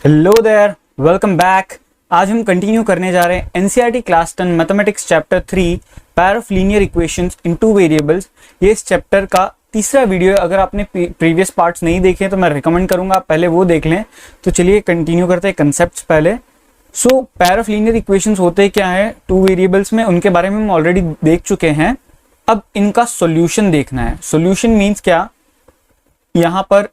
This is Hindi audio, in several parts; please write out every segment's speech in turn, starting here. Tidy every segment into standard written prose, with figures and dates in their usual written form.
Hello there, welcome back. आज हम कंटिन्यू करने जा रहे हैं NCERT class 10 mathematics chapter 3 pair of linear equations in two variables. ये इस चैप्टर का तीसरा वीडियो है। अगर आपने प्रीवियस पार्ट्स नहीं देखे तो मैं रिकमेंड करूंगा आप पहले वो देख लें। तो चलिए कंटिन्यू करते हैं कंसेप्ट्स पहले। सो पेयर ऑफ लीनियर इक्वेशंस होते क्या है टू वेरिएबल्स में, उनके बारे में हम ऑलरेडी देख चुके हैं। अब इनका सॉल्यूशन देखना है। सॉल्यूशन मीन्स क्या, यहाँ पर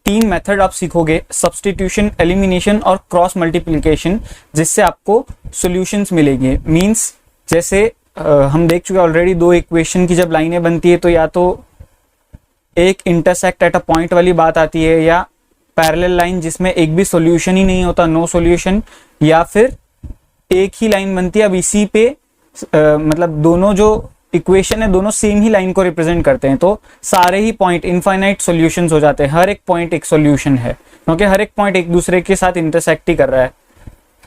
तीन मेथड आप सीखोगे, सब्स्टिट्यूशन, एलिमिनेशन और क्रॉस मल्टीप्लिकेशन, जिससे आपको सॉल्यूशंस मिलेंगे। मींस जैसे हम देख चुके ऑलरेडी, दो इक्वेशन की जब लाइनें बनती है तो या तो एक इंटरसेक्ट एट अ पॉइंट वाली बात आती है, या पैरेलल लाइन जिसमें एक भी सॉल्यूशन ही नहीं होता, नो सॉल्यूशन, या फिर एक ही लाइन बनती है। अब इसी पे मतलब दोनों जो इक्वेशन है दोनों सेम ही लाइन को रिप्रेजेंट करते हैं, तो सारे ही पॉइंट इनफाइनाइट सॉल्यूशंस हो जाते हैं। हर एक पॉइंट एक सॉल्यूशन है क्योंकि हर एक पॉइंट एक दूसरे के साथ इंटरसेक्ट ही कर रहा है।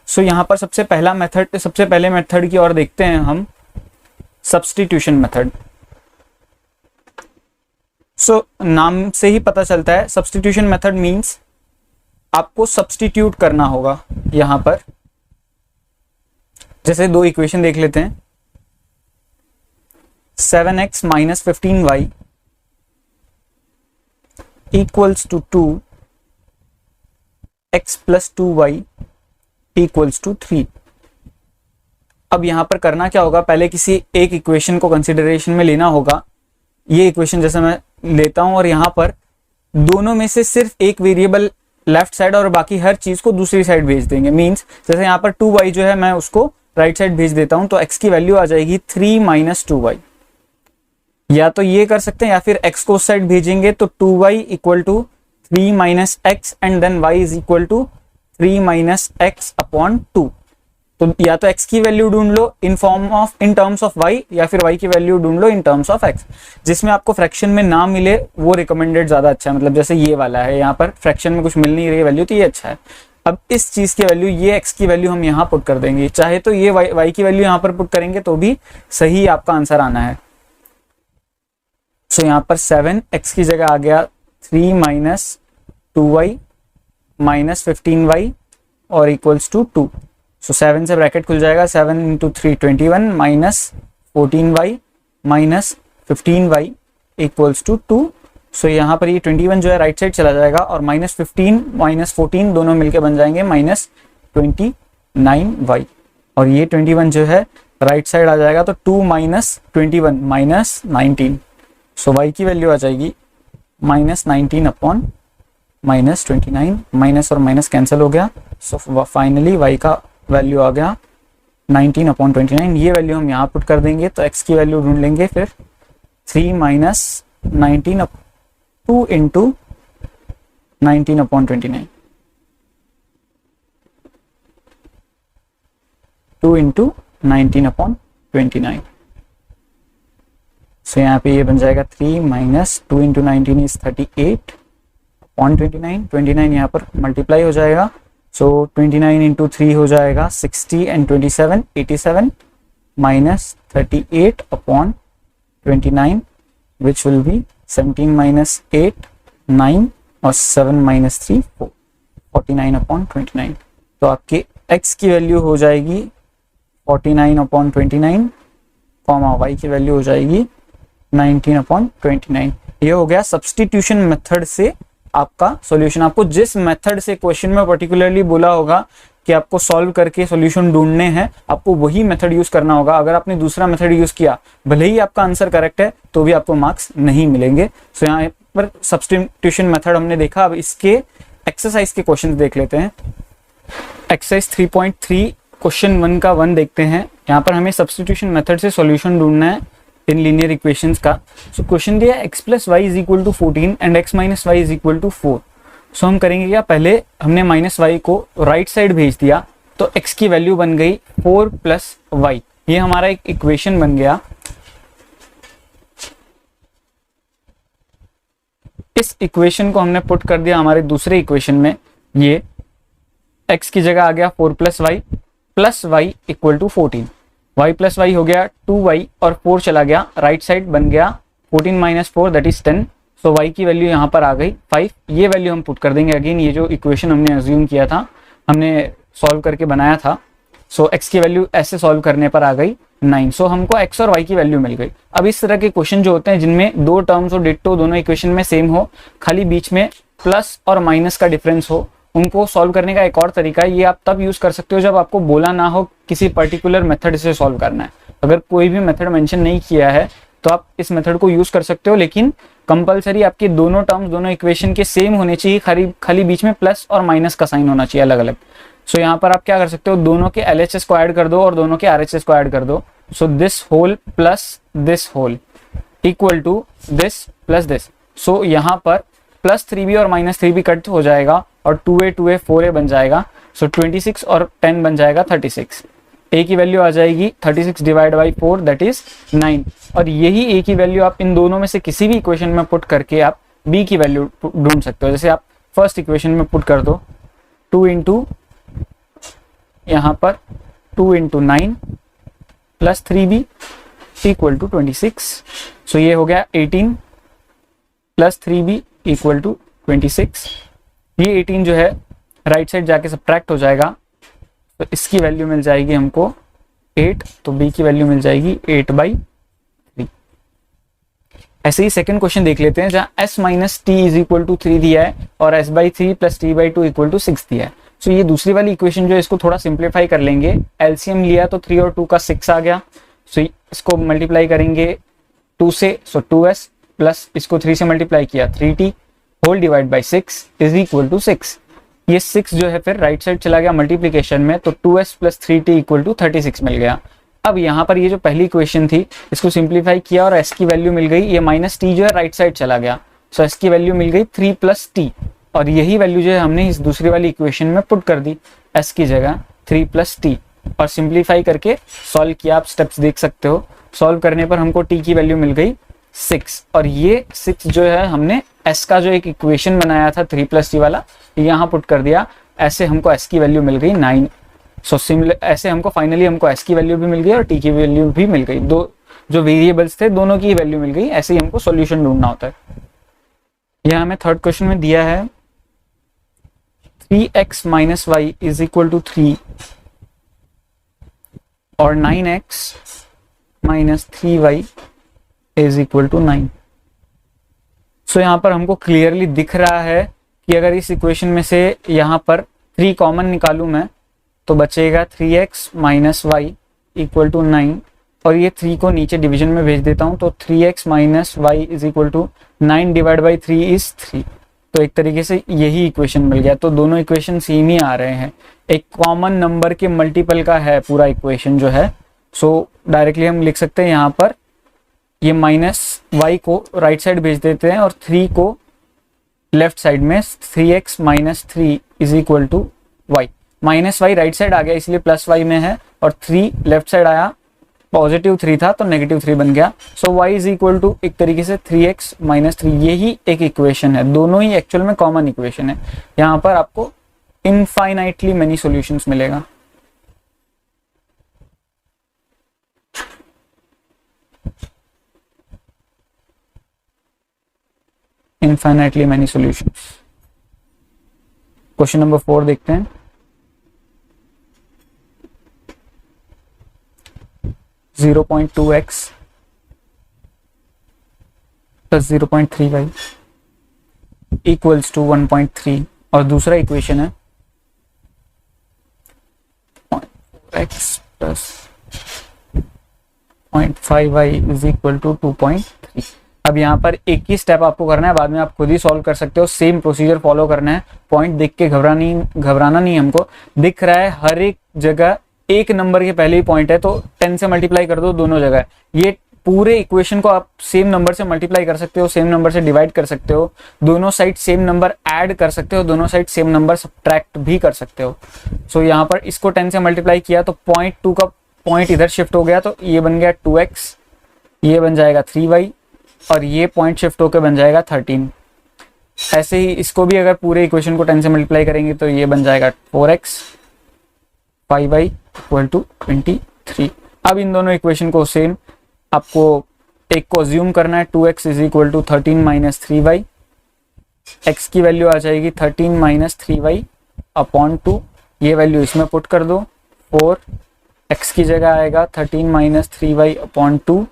सो यहाँ पर सबसे पहले मेथड की ओर देखते हैं हम, सब्स्टिट्यूशन मेथड। सो नाम से ही पता चलता है, सब्स्टिट्यूशन मेथड मींस आपको सब्स्टिट्यूट करना होगा। यहां पर जैसे दो इक्वेशन देख लेते हैं, 7x minus 15y equals to 2x plus 2y equals to 3। अब यहां पर करना क्या होगा, पहले किसी एक इक्वेशन को कंसिडरेशन में लेना होगा। ये इक्वेशन जैसे मैं लेता हूं और यहां पर दोनों में से सिर्फ एक वेरिएबल लेफ्ट साइड और बाकी हर चीज को दूसरी साइड भेज देंगे। मींस जैसे यहां पर 2y जो है मैं उसको राइट साइड भेज देता हूं, तो x की वैल्यू आ जाएगी 3 minus 2y। या तो ये कर सकते हैं, या फिर x को उस साइड भेजेंगे तो 2y equal to 3 minus X and then y is equal to 3 minus X upon 2। तो या तो x की वैल्यू ढूंढ लो इन टर्म्स ऑफ y, या फिर y की वैल्यू ढूंढ लो इन टर्म्स ऑफ x। जिसमें आपको फ्रैक्शन में ना मिले वो रिकमेंडेड ज्यादा अच्छा है। मतलब जैसे ये वाला है, यहाँ पर फ्रैक्शन में कुछ मिल नहीं रही वैल्यू, तो ये अच्छा है। अब इस चीज की वैल्यू, ये x की वैल्यू हम यहाँ पुट कर देंगे, चाहे तो ये y की वैल्यू यहाँ पर पुट करेंगे तो भी सही आपका आंसर आना है। सो यहाँ पर 7x की जगह आ गया 3 माइनस 2y माइनस 15y और इक्वल्स टू 2। सो 7 से ब्रैकेट खुल जाएगा, 7 into 3 21 minus 14y minus 15y equals to 2। So यहाँ पर ये 21 जो है राइट साइड चला जाएगा और माइनस 15 माइनस 14 दोनों मिलके बन जाएंगे माइनस 29y, और ये 21 जो है राइट साइड आ जाएगा तो 2 माइनस 21 माइनस 19। सो y की वैल्यू आ जाएगी माइनस 19 अपॉन माइनस 29। माइनस और माइनस कैंसिल हो गया। सो फाइनली y का वैल्यू आ गया 19 अपॉन 29। ये वैल्यू हम यहाँ पुट कर देंगे तो x की वैल्यू ढूंढ लेंगे, फिर 3 minus 19 2 into 19 upon 29, 2 into 19 upon 29। सो यहाँ पे ये बन जाएगा 3 माइनस 2 इंटू 19 इज 38 अपॉन 29। 29 यहाँ पर मल्टीप्लाई हो जाएगा, सो 29 इंटू 3 हो जाएगा 60 and 27 87 minus 38 upon 29 which will be 17 minus 8 9 और 7 माइनस 3 4 49 अपॉन 29। तो आपके x की वैल्यू हो जाएगी 49 अपॉन 29, कॉमा y की वैल्यू हो जाएगी 19 अपॉन 29। ये हो गया सब्स्टिट्यूशन मेथड से आपका सॉल्यूशन। आपको जिस मेथड से क्वेश्चन में पर्टिकुलरली बोला होगा कि आपको सॉल्व करके सॉल्यूशन ढूंढने हैं, आपको वही मेथड यूज करना होगा। अगर आपने दूसरा मेथड यूज किया, भले ही आपका आंसर करेक्ट है तो भी आपको मार्क्स नहीं मिलेंगे। सो यहाँ पर सब्स्टिट्यूशन मेथड हमने देखा। अब इसके एक्सरसाइज के क्वेश्चन देख लेते हैं। एक्सरसाइज 3.3 क्वेश्चन 1 का 1 देखते हैं। यहाँ पर हमें सब्स्टिट्यूशन मेथड से सॉल्यूशन ढूंढना है इन लीनियर इक्वेशंस का। सो क्वेश्चन दिया x plus Y is equal to 14 and x minus Y is equal to 4। So हम करेंगे क्या, पहले हमने माइनस वाई को राइट साइड भेज दिया तो x की वैल्यू बन गई 4 प्लस वाई। ये हमारा एक इक्वेशन बन गया। इस इक्वेशन को हमने पुट कर दिया हमारे दूसरे इक्वेशन में। ये x की जगह आ गया 4 plus Y equal to 14। y plus Y हो गया 2y और 4 चला गया राइट साइड, बन गया 14 minus 4 that is 10 so y की वैल्यू यहाँ पर आ गई 5, ये वैल्यू हम पुट कर देंगे। अगेन ये जो इक्वेशन हमने अज्यूम किया था, हमने सॉल्व करके बनाया था, सो x की वैल्यू ऐसे सॉल्व करने पर आ गई 9। सो हमको x और y की वैल्यू मिल गई। अब इस तरह के क्वेश्चन जो होते हैं जिनमें दो टर्म्स और डिट्टो दोनों इक्वेशन में सेम हो, खाली बीच में प्लस और माइनस का डिफरेंस हो, उनको सॉल्व करने का एक और तरीका है। ये आप तब यूज कर सकते हो जब आपको बोला ना हो किसी पर्टिकुलर मेथड से सॉल्व करना है। अगर कोई भी मेथड मेंशन नहीं किया है तो आप इस मेथड को यूज कर सकते हो, लेकिन कंपलसरी आपके दोनों टर्म्स दोनों इक्वेशन के सेम होने चाहिए, खाली बीच में प्लस और माइनस का साइन होना चाहिए अलग अलग। सो यहाँ पर आप क्या कर सकते हो, दोनों के LHS को ऐड कर दो और दोनों के RHS को ऐड कर दो। So this whole plus this whole equal to this plus this. So यहाँ पर प्लस 3b और माइनस 3b कट हो जाएगा और 2a 2a 4a बन जाएगा। सो 26 और 10 बन जाएगा 36। a की वैल्यू आ जाएगी 36 डिवाइड बाई 4 दैट इज 9। और यही a की वैल्यू आप इन दोनों में से किसी भी इक्वेशन में पुट करके आप b की वैल्यू ढूंढ सकते हो। जैसे आप फर्स्ट इक्वेशन में पुट कर दो 2 इंटू यहाँ पर 2 into 9 plus 3b equal to 26। So ये हो गया 18 प्लस 3b इक्वल टू 26। ये 18 जो है राइट साइड जाके सब्ट्रैक्ट हो जाएगा, तो इसकी वैल्यू मिल जाएगी हमको 8, तो b की वैल्यू मिल जाएगी 8/3। ऐसे ही सेकंड क्वेश्चन देख लेते हैं जहां s minus T is equal to 3 दिया है और s/3 plus t/2 equal to 6 दिया है। सो ये दूसरी वाली इक्वेशन जो है इसको थोड़ा सिंप्लीफाई कर लेंगे। एलसीएम लिया तो 3 और 2 का 6 आ गया। सो इसको मल्टीप्लाई करेंगे 2 से, सो 2s प्लस इसको 3 से मल्टीप्लाई किया 3t whole divide by 6 is equal to 6। ये 6 जो है फिर राइट साइड चला गया मल्टीप्लीकेशन में, तो 2s plus 3t equal to 36 मिल गया। अब यहाँ पर ये जो पहली इक्वेशन थी इसको सिंप्लीफाई किया और s की वैल्यू मिल गई, ये माइनस t जो है राइट साइड चला गया, सो s की वैल्यू मिल गई 3 प्लस t। और यही वैल्यू जो है हमने इस दूसरी वाली इक्वेशन में पुट कर दी s की जगह 3 प्लस t और सिंप्लीफाई करके सॉल्व किया। आप स्टेप्स देख सकते हो, सॉल्व करने पर हमको t की वैल्यू मिल गई 6। और ये 6 जो है हमने s का जो एक इक्वेशन बनाया था 3 प्लस t वाला, यहाँ पुट कर दिया। ऐसे हमको s की वैल्यू मिल गई 9। सो ऐसे हमको फाइनली हमको s की वैल्यू भी मिल गई और t की वैल्यू भी मिल गई। दो जो वेरिएबल्स थे दोनों की वैल्यू मिल गई। ऐसे ही हमको सॉल्यूशन ढूंढना होता है। यहाँ हमें थर्ड क्वेश्चन में दिया है 3x minus Y is equal to 3 और 9x minus 3y is equal to 9। So यहाँ पर हमको क्लियरली दिख रहा है कि अगर इस इक्वेशन में से यहाँ पर 3 कॉमन निकालूं मैं तो बचेगा 3x minus Y equal to 9 और ये 3 को नीचे डिवीजन में भेज देता हूँ, तो 3x minus Y is equal to 9 divide by 3 is 3। तो एक तरीके से यही इक्वेशन मिल गया। तो दोनों इक्वेशन सेम ही आ रहे हैं, एक कॉमन नंबर के मल्टीपल का है पूरा इक्वेशन जो है। सो डायरेक्टली हम लिख सकते हैं यहाँ पर ये माइनस वाई को राइट साइड भेज देते हैं और 3 को लेफ्ट साइड में, 3x minus 3 is equal to y. Minus y right side आ गया इसलिए प्लस वाई में है और 3 लेफ्ट साइड आया, पॉजिटिव 3 था तो नेगेटिव 3 बन गया। सो y इज इक्वल टू एक तरीके से 3x माइनस 3। यही एक इक्वेशन है, दोनों ही एक्चुअल में कॉमन इक्वेशन है। यहाँ पर आपको इनफाइनाइटली मेनी सॉल्यूशंस मिलेगा। Infinitely many solutions. Question number 4 देखते हैं। Zero 0.2x plus 0.3y equals to 1.3 और दूसरा इक्वेशन है x plus 0.5y is equal to 2.3। अब यहाँ पर एक ही स्टेप आपको करना है, बाद में आप खुद ही सॉल्व कर सकते हो। सेम प्रोसीजर फॉलो करना है। पॉइंट देख के घबराना नहीं हमको। दिख रहा है हर एक जगह एक नंबर के पहले ही पॉइंट है तो 10 से मल्टीप्लाई कर दो दोनों जगह। ये पूरे इक्वेशन को आप सेम नंबर से मल्टीप्लाई कर सकते हो, सेम नंबर से डिवाइड कर सकते हो, दोनों साइड सेम नंबर ऐड कर सकते हो, दोनों साइड सेम नंबर सब्ट्रैक्ट भी कर सकते हो। सो यहाँ पर इसको 10 से मल्टीप्लाई किया तो 0.2 का पॉइंट इधर शिफ्ट हो गया, तो ये बन गया 2x, ये बन जाएगा 3y और ये पॉइंट शिफ्ट होकर बन जाएगा 13। ऐसे ही इसको भी अगर पूरे इक्वेशन को 10 से मल्टीप्लाई करेंगे तो ये बन जाएगा 4x 5y इक्वल टू 23। अब इन दोनों इक्वेशन को सेम आपको एक को अज्यूम करना है 2x is equal to 13 minus 3y, x की वैल्यू आ जाएगी 13 माइनस 3y अपॉन 2, ये वैल्यू इसमें पुट कर दो, 4 x की जगह आएगा 13 माइनस 3y अपॉन 2,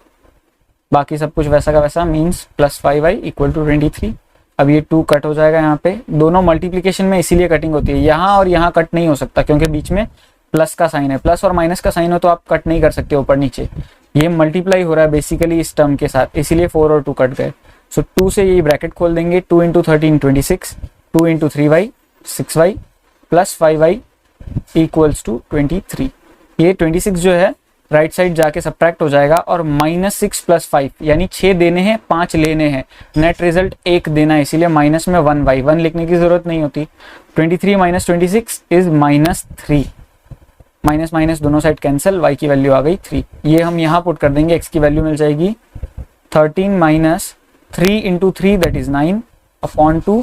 बाकी सब कुछ वैसा का वैसा, means plus 5y equal to 23। अब ये 2 कट हो जाएगा यहाँ पे, दोनों मल्टीप्लिकेशन में इसीलिए कटिंग होती है, यहाँ और यहाँ कट नहीं हो सकता क्योंकि बीच में प्लस का साइन है, प्लस और माइनस का साइन हो तो आप कट नहीं कर सकते ऊपर नीचे, ये मल्टीप्लाई हो रहा है बेसिकली इस टर्म के साथ, इसीलिए 4 और 2 कट गए। सो 2 से ये ब्रैकेट खोल देंगे, 2 into 13 26, 2 into 3y 6y plus 5y equals to 23। ये 26 जो है राइट साइड जाके सब्ट्रैक्ट हो जाएगा और -6 प्लस 5 यानी 6 देने हैं 5 लेने हैं, नेट रिजल्ट 1 देना है, इसीलिए माइनस में 1y, 1 लिखने की जरूरत नहीं होती। 23 माइनस 26 इज -3, माइनस माइनस दोनों साइड कैंसिल, y की वैल्यू आ गई 3। ये हम यहाँ पुट कर देंगे, x की वैल्यू मिल जाएगी 13 minus 3 into 3 that is 9 upon 2,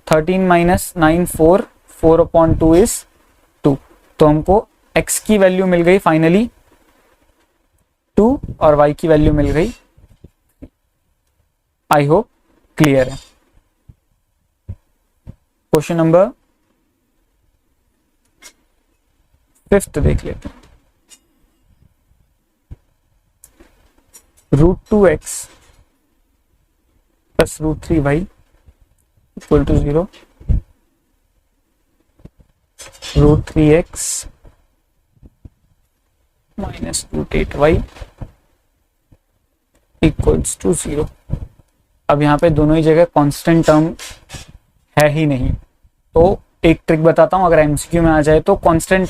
13 minus 9 4, 4 upon 2 is 2। तो हमको x की वैल्यू मिल गई फाइनली 2 और y की वैल्यू मिल गई। आई होप क्लियर है। क्वेश्चन नंबर 5 देख लेते हैं। √2x plus √3y equal to 0, √3x minus √8y equals to 0। अब यहाँ पे दोनों ही जगह कांस्टेंट टर्म है ही नहीं, तो एक ट्रिक बताता हूँ, अगर एमसीक्यू में आ जाए तो कांस्टेंट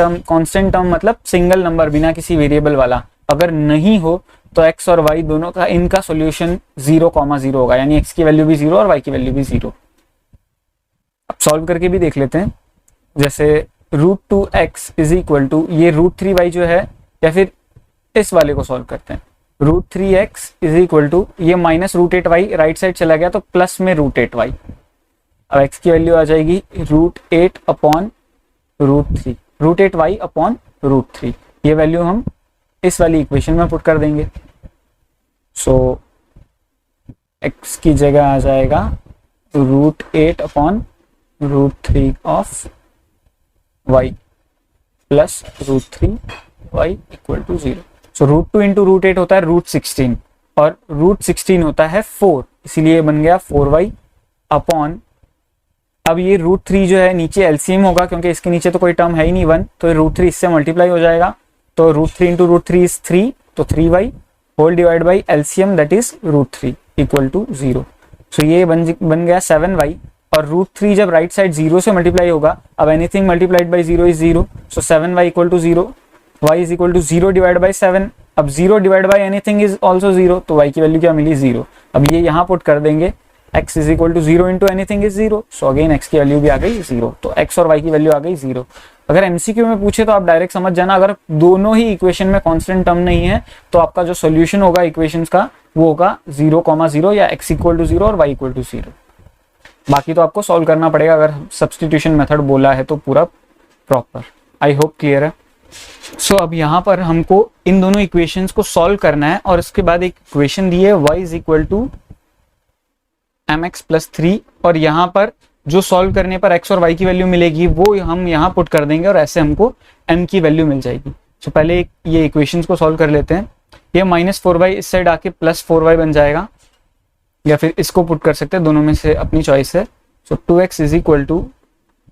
टर्म मतलब सिंगल नंबर बिना किसी वेरिएबल वाला अगर नहीं हो तो x और y दोनों का इनका सॉल्यूशन 0,0 होगा, यानी x की वैल्यू भी 0 और y की वैल्यू भी 0। अब सॉल्व करके भी देख लेते हैं, जैसे √2x इज इक्वल टू ये √3y जो है, या फिर इस वाले को सॉल्व करते हैं, √3x इज इक्वल टू ये माइनस √8y राइट साइड चला गया तो प्लस में √8y। अब x की वैल्यू आ जाएगी √8 अपॉन √3, √8y अपॉन √3, ये वैल्यू हम इस वाली इक्वेशन में पुट कर देंगे। सो x की जगह आ जाएगा √8 upon √3 of y plus √3y equal to 0। So √2 into √8 होता है √16 और √16 होता है 4, इसीलिए बन गया 4y अपॉन, अब ये √3 जो है नीचे एलसीएम होगा क्योंकि इसके नीचे तो कोई टर्म है ही नहीं 1, तो √3 इससे मल्टीप्लाई हो जाएगा, तो √3 इंटू √3 इज 3, तो 3y whole divide by LCM that is √3 equal to 0। So ये बन गया 7y, और √3 जब राइट साइड 0 से मल्टीप्लाई होगा, अब anything multiplied by 0 is 0, so 7y equal to 0, y is equal to 0 divide by 7, अब 0 divide by anything is also 0, तो y की वैल्यू क्या मिली 0। अब ये यहाँ पुट कर देंगे, x is equal to 0 into anything is 0, so again x की वैल्यू भी आ गई 0, तो x और y की वैल्यू आ गई 0। अगर एमसीक्यू में पूछे तो आप डायरेक्ट समझ जाना, अगर दोनों ही इक्वेशन में कांस्टेंट टर्म नहीं है तो आपका जो सॉल्यूशन होगा इक्वेशंस का वो होगा 0,0 या x इक्वल टू 0 और y इक्वल टू 0। बाकी तो आपको सॉल्व करना पड़ेगा अगर सब्स्टिट्यूशन मेथड बोला है तो पूरा प्रॉपर। आई होप क्लियर है। सो अब यहाँ पर हमको इन दोनों इक्वेशंस को सॉल्व करना है और उसके बाद एक इक्वेशन दी है y is equal to mx plus 3, और यहाँ पर जो सॉल्व करने पर x और y की वैल्यू मिलेगी वो हम यहाँ पुट कर देंगे और ऐसे हमको m की वैल्यू मिल जाएगी। सो पहले ये इक्वेशंस को सॉल्व कर लेते हैं। ये -4y इस साइड आके +4y बन जाएगा, या फिर इसको पुट कर सकते हैं, दोनों में से अपनी चॉइस है। So 2x is equal to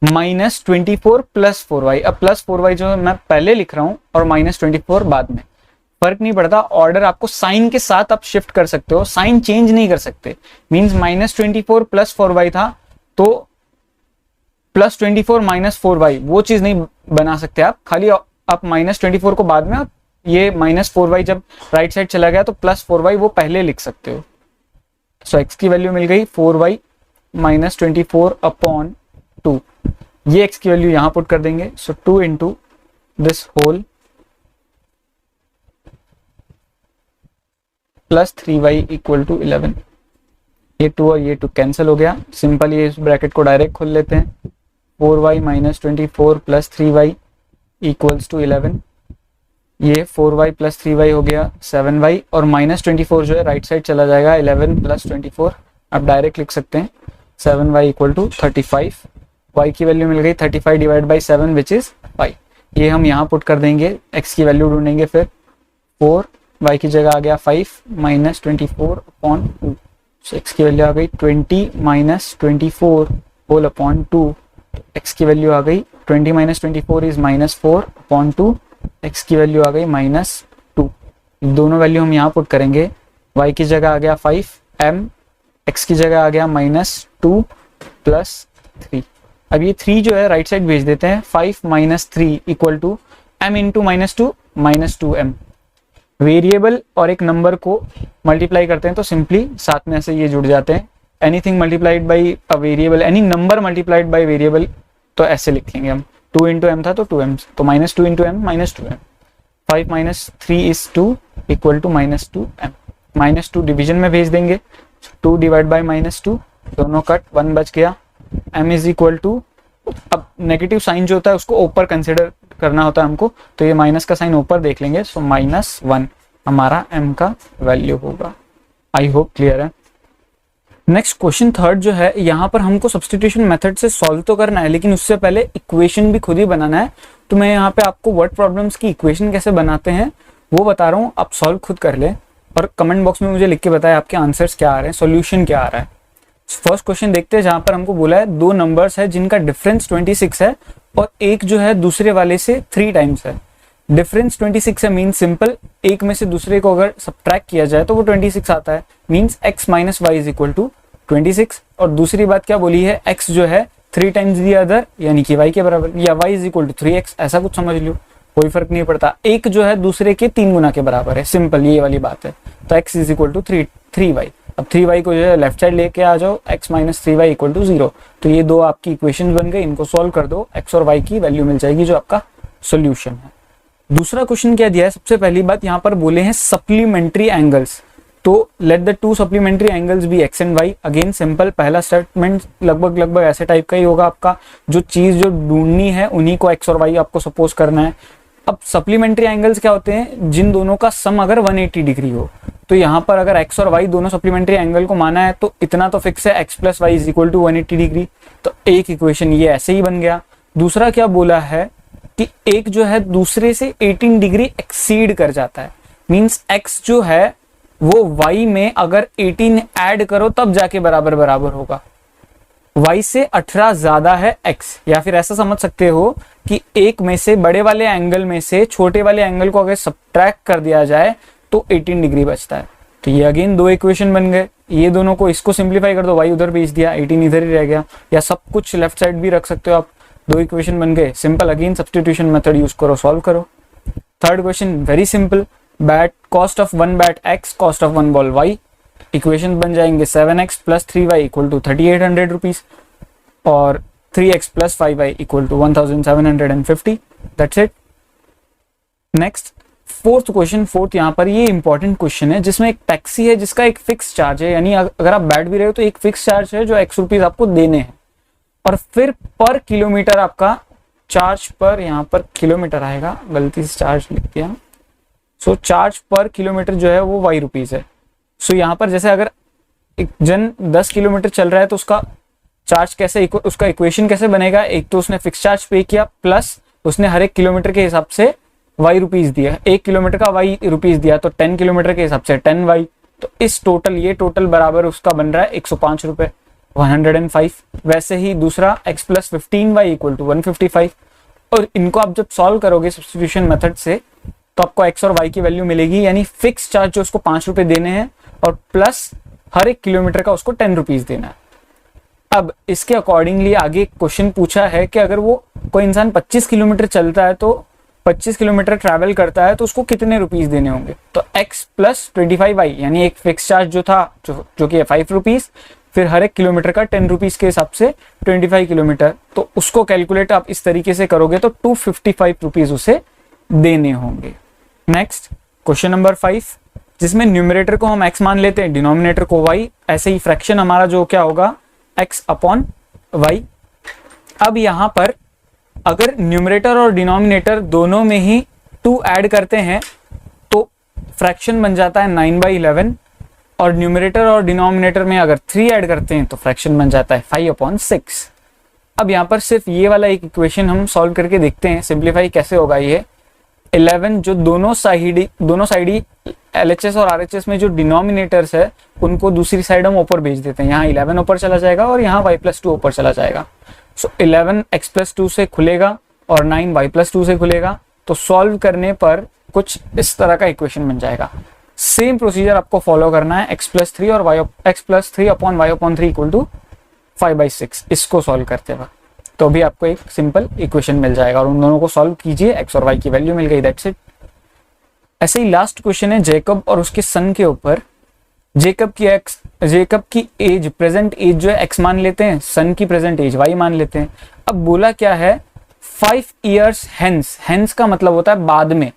-24 plus 4y, अब प्लस 4y जो मैं पहले लिख रहा हूँ और -24 बाद में, फर्क नहीं पड़ता, ऑर्डर आपको साइन के साथ आप शिफ्ट कर सकते हो, साइन चेंज नहीं कर सकते। मींस -24 प्लस 4y था तो +24 माइनस 4y वो चीज नहीं बना सकते आप, खाली आप -24 को बाद में, ये -4y जब राइट साइड चला गया तो +4y वो पहले लिख सकते हो। सो x की वैल्यू मिल गई 4y -24 अपॉन 2, ये x की वैल्यू यहां पुट कर देंगे। So 2 into this whole plus 3y equal to 11, ये 2 और ये 2 कैंसिल हो गया, सिंपल ये इस ब्रैकेट को डायरेक्ट खोल लेते हैं। 4y -24 plus 3y equals to 11, ये 4y प्लस 3y हो गया 7y, और माइनस 24 जो है राइट साइड चला जाएगा, 11 प्लस 24 आप डायरेक्ट लिख सकते हैं, 7y इक्वल टू 35। y की वैल्यू मिल गई 35 डिवाइड बाई 7 विच इज 5। ये हम यहाँ पुट कर देंगे, x की वैल्यू ढूंढेंगे, फिर 4, y की जगह आ गया 5 माइनस 24 अपॉन 2, x की वैल्यू आ गई 20 माइनस 24 होल अपॉन 2, x की वैल्यू आ गई 20 minus 24 is minus 4 upon 2, x की वैल्यू आ गई माइनस 2। दोनों वैल्यू हम यहाँ पुट करेंगे, y की जगह आ गया 5 m, x की जगह आ गया माइनस 2 प्लस 3। अब ये 3 जो है राइट साइड भेज देते हैं, 5 minus 3 equal to m into minus 2 minus 2m। Variable और एक नंबर को मल्टीप्लाई करते हैं तो सिंपली साथ में ऐसे ये जुड़ जाते हैं। Anything multiplied by a variable, any number multiplied by variable, तो ऐसे लिख लेंगे हम, 2 इंटू एम था तो 2m, तो minus 2 into M minus 2m। 5 minus 3 is 2 equal to minus 2m। Minus 2 division में भेज देंगे, 2 डिवाइड बाई माइनस 2, दोनों कट, 1 बच गया। m इज इक्वल टू, अब नेगेटिव साइन जो होता है उसको ऊपर कंसिडर करना होता है हमको, तो ये माइनस का साइन ऊपर देख लेंगे, सो माइनस 1 हमारा m का वैल्यू होगा। आई होप क्लियर है। नेक्स्ट क्वेश्चन थर्ड जो है, यहाँ पर हमको सब्स्टिट्यूशन मेथड से सॉल्व तो करना है, लेकिन उससे पहले इक्वेशन भी खुद ही बनाना है। तो मैं यहाँ पे आपको वर्ड प्रॉब्लम्स की इक्वेशन कैसे बनाते हैं वो बता रहा हूँ, आप सॉल्व खुद कर ले और कमेंट बॉक्स में मुझे लिख के बताएं आपके आंसर्स क्या आ रहे हैं, सॉल्यूशन क्या आ रहा है। फर्स्ट क्वेश्चन देखते हैं, जहां पर हमको बोला है 2 नंबर्स है जिनका डिफरेंस 26 है और एक जो है दूसरे वाले से 3 टाइम्स है। डिफरेंस 26 है, मीन्स सिंपल, एक में से दूसरे को अगर सब्ट्रैक्ट किया जाए तो वो 26 आता है, means x minus Y is equal to 26। और दूसरी बात क्या बोली है, x जो है 3 टाइम्स दी अदर, यानी कि y के बराबर, या y is equal to 3x, ऐसा कुछ समझ लो, कोई फर्क नहीं पड़ता। एक जो है दूसरे के 3 गुना के बराबर है, सिंपल ये वाली बात है। तो x is equal to 3y। अब 3y को जो है लेफ्ट साइड लेके आ जाओ, x minus 3y equal to 0। तो ये दो आपकी इक्वेशन बन गई, इनको सॉल्व कर दो, x और y की वैल्यू मिल जाएगी जो आपका सोल्यूशन है। दूसरा क्वेश्चन क्या दिया है, सबसे पहली बात यहाँ पर बोले हैं सप्लीमेंट्री एंगल्स, तो let the 2 supplementary angles be x and y। Again simple, पहला स्टेटमेंट लगभग ऐसे टाइप का ही होगा आपका, जो चीज जो ढूंढनी है उन्हीं को x और y आपको सपोज करना है। अब सप्लीमेंट्री एंगल्स क्या होते हैं, जिन दोनों का सम अगर 180 डिग्री हो। तो यहाँ पर अगर x और y दोनों सप्लीमेंट्री एंगल को माना है तो इतना तो फिक्स है, x plus Y is equal to 180 degree. तो एक इक्वेशन ये ऐसे ही बन गया। दूसरा क्या बोला है कि एक जो है दूसरे से 18 डिग्री एक्सीड कर जाता है, मींस x जो है वो y में अगर 18 ऐड करो तब जाके बराबर बराबर होगा। y से 18 ज्यादा है x, या फिर ऐसा समझ सकते हो कि एक में से बड़े वाले एंगल में से छोटे वाले एंगल को अगर सब्ट्रैक्ट कर दिया जाए तो 18 डिग्री बचता है। तो ये अगेन 2 इक्वेशन बन गए, ये दोनों को इसको सिंप्लीफाई कर दो, y उधर भेज दिया, 18 इधर ही रह गया, या सब कुछ लेफ्ट साइड भी रख सकते हो आप। 2 इक्वेशन बन गए, simple, again substitution method use करो, सॉल्व करो। Third question very simple, bat cost of 1 bat x, cost of 1 ball y। Equation बन जाएंगे 7x plus 3y equal to 3800 rupees और 3x plus 5y equal to 1750। That's it. Next fourth question, fourth यहाँ पर ये इंपॉर्टेंट क्वेश्चन है जिसमें एक टैक्सी है जिसका एक फिक्स चार्ज है, यानी अगर आप बैठ भी रहे हो तो एक फिक्स चार्ज है जो x रुपीज आपको देने हैं, और फिर पर किलोमीटर आपका चार्ज पर, यहाँ पर किलोमीटर आएगा, गलती से चार्ज लिख दिया, सो चार्ज पर किलोमीटर जो है वो y रुपीज है। सो यहाँ पर जैसे अगर एक जन 10 किलोमीटर चल रहा है तो उसका चार्ज कैसे, उसका इक्वेशन कैसे बनेगा, एक तो उसने फिक्स चार्ज पे किया प्लस उसने हर एक किलोमीटर के हिसाब से y रुपीज दिया, 1 किलोमीटर का y रुपीज दिया, तो 10 किलोमीटर के हिसाब से 10y। तो इस टोटल, ये टोटल बराबर उसका बन रहा है 105 रुपए, 105। वैसे ही दूसरा x plus 15y equal to 155। और इनको आप जब सॉल्व करोगे सब्स्टिट्यूशन मेथड से तो आपको x और y की वैल्यू मिलेगी, यानी फिक्स चार्ज जो उसको 5 रुपए देने हैं और प्लस हर एक किलोमीटर का उसको 10 रुपीज देना है। अब इसके अकॉर्डिंगली आगे क्वेश्चन पूछा है कि अगर वो कोई इंसान 25 किलोमीटर चलता है, तो 25 किलोमीटर ट्रैवल करता है तो उसको कितने रुपीस देने होंगे। तो x प्लस 25y, यानी एक फिक्स चार्ज जो था जो कि 5 रुपीज, फिर हर एक किलोमीटर का 10 रुपीज के हिसाब से 25 किलोमीटर, तो उसको कैलकुलेट आप इस तरीके से करोगे तो 255 रुपीज उसे देने होंगे। नेक्स्ट क्वेश्चन नंबर 5, जिसमें न्यूमरेटर को हम x मान लेते हैं, डिनोमिनेटर को y, ऐसे ही फ्रैक्शन हमारा जो क्या होगा x अपॉन y। अब यहां पर अगर न्यूमरेटर और डिनोमिनेटर दोनों में ही 2 ऐड करते हैं तो फ्रैक्शन बन जाता है 9/11, और न्यूमरेटर और डिनोमिनेटर में अगर 3 ऐड करते हैं तो फ्रैक्शन बन जाता है 5/6। अब यहाँ पर सिर्फ ये वाला एक इक्वेशन हम सॉल्व करके देखते हैं, सिंप्लीफाई कैसे होगा ये। 11 जो दोनों साइड LHS और RHS में जो डिनोमिनेटर्स है उनको दूसरी साइड हम ऊपर भेज देते हैं। यहाँ 11 ऊपर चला जाएगा और यहाँ y+2 ऊपर चला जाएगा। सो 11 x+2 से खुलेगा और 9 y+2 से खुलेगा, तो सॉल्व करने पर कुछ इस तरह का इक्वेशन बन जाएगा। सेम प्रोसीजर आपको फॉलो करना है, x+3 और x+3/y/3 इक्वल टू 5/6 इसको सॉल्व करते वक्त, तो भी आपको एक सिंपल इक्वेशन मिल जाएगा और उन दोनों को सॉल्व कीजिए, x और y की वैल्यू मिल गई, दैट्स इट। ऐसे ही लास्ट क्वेश्चन है जेकब और उसके सन के ऊपर। जेकब की एज, प्रेजेंट एज जो है x मान लेते हैं, सन की प्रेजेंट एज y मान लेते हैं। अब बोला क्या है 5 years हेंस का मतलब होता है बाद में,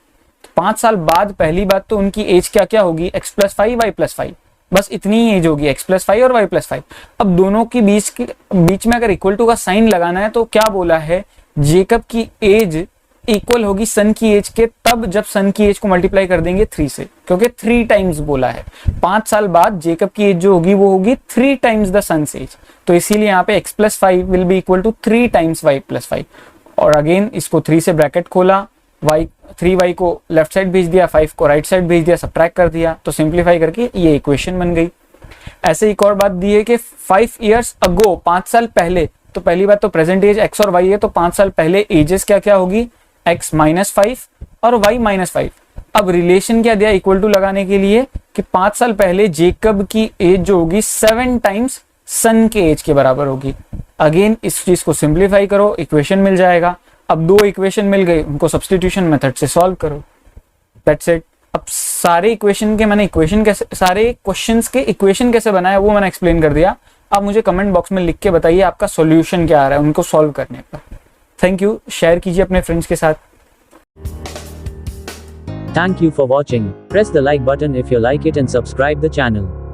5 साल बाद। पहली बात तो उनकी एज क्या क्या होगी, x+5 y+5, बस इतनी ही एज होगी, x+5 और y+5। अब दोनों के बीच में अगर इक्वल टू का साइन लगाना है तो क्या बोला है, जेकब की एज इक्वल होगी सन की एज के तब जब सन की एज को मल्टीप्लाई कर देंगे 3 से, क्योंकि 3 टाइम्स बोला है। 5 साल बाद जेकब की एज जो होगी वो होगी 3 टाइम्स द सन्स एज, तो इसीलिए यहाँ पे x+5 will be equal to 3 times y+5। और अगेन इसको 3 से ब्रैकेट खोला, 3y को लेफ्ट साइड भेज दिया, 5 को राइट साइड भेज दिया, सब्ट्रैक्ट कर दिया, तो सिंप्लीफाई करके ये इक्वेशन बन गई। ऐसे एक और बात दी है कि 5 years अगो, 5 साल पहले, तो पहली बात तो प्रेजेंट एज x और y है, तो 5 साल पहले एजेस क्या क्या होगी, x-5 और y-5। अब रिलेशन क्या दिया इक्वल टू लगाने के लिए कि 5 साल पहले जेकब की एज जो होगी 7 टाइम्स सन के एज के बराबर होगी। अगेन इस चीज को सिंप्लीफाई करो, इक्वेशन मिल जाएगा। अब 2 इक्वेशन मिल गई, उनको सब्स्टिट्यूशन मेथड से सॉल्व करो, दैट्स इट। अब सारे इक्वेशन के मैंने सारे क्वेश्चंस के इक्वेशन कैसे बनाया वो मैंने एक्सप्लेन कर दिया। अब मुझे कमेंट बॉक्स में लिख के बताइए आपका सॉल्यूशन क्या आ रहा है उनको सॉल्व करने पर। थैंक यू, शेयर कीजिए अपने फ्रेंड्स के साथ। Thank you for watching. Press the like button if you like it and subscribe the channel.